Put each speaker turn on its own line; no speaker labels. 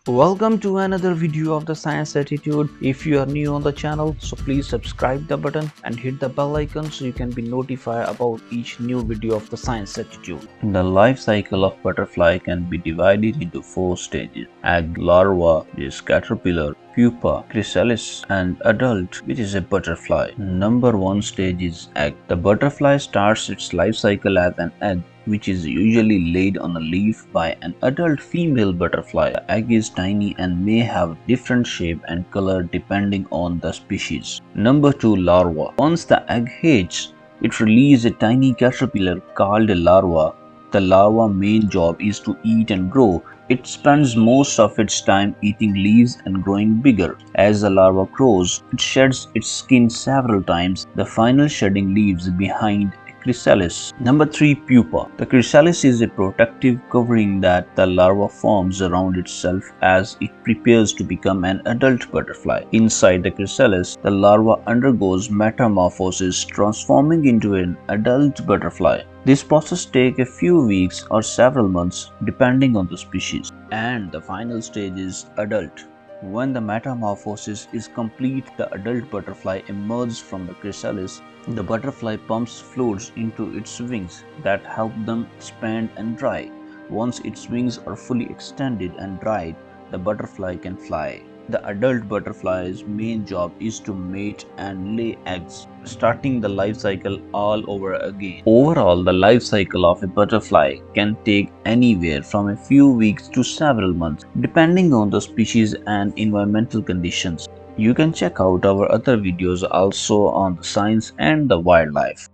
Welcome to another video of the Science Attitude. If you are new on the channel, so please subscribe the button and hit the bell icon so you can be notified about each new video of the Science Attitude.
The life cycle of butterfly can be divided into 4 stages: egg, larva, which is caterpillar, pupa, chrysalis, and adult, which is a butterfly. Number 1 stage is egg. The butterfly starts its life cycle as an egg, which is usually laid on a leaf by an adult female butterfly. The egg is tiny and may have different shape and color depending on the species. Number 2, larva. Once the egg hatches, it releases a tiny caterpillar called a larva. The larva's main job is to eat and grow. It spends most of its time eating leaves and growing bigger. As the larva grows, it sheds its skin several times. The final shedding leaves behind chrysalis. Number 3, pupa. The chrysalis is a protective covering that the larva forms around itself as it prepares to become an adult butterfly. Inside the chrysalis, the larva undergoes metamorphosis, transforming into an adult butterfly. This process takes a few weeks or several months depending on the species. And the final stage is adult. When the metamorphosis is complete, the adult butterfly emerges from the chrysalis. The butterfly pumps fluids into its wings that help them expand and dry. Once its wings are fully extended and dried, the butterfly can fly. The adult butterfly's main job is to mate and lay eggs, starting the life cycle all over again. Overall, the life cycle of a butterfly can take anywhere from a few weeks to several months, depending on the species and environmental conditions. You can check out our other videos also on the science and the wildlife.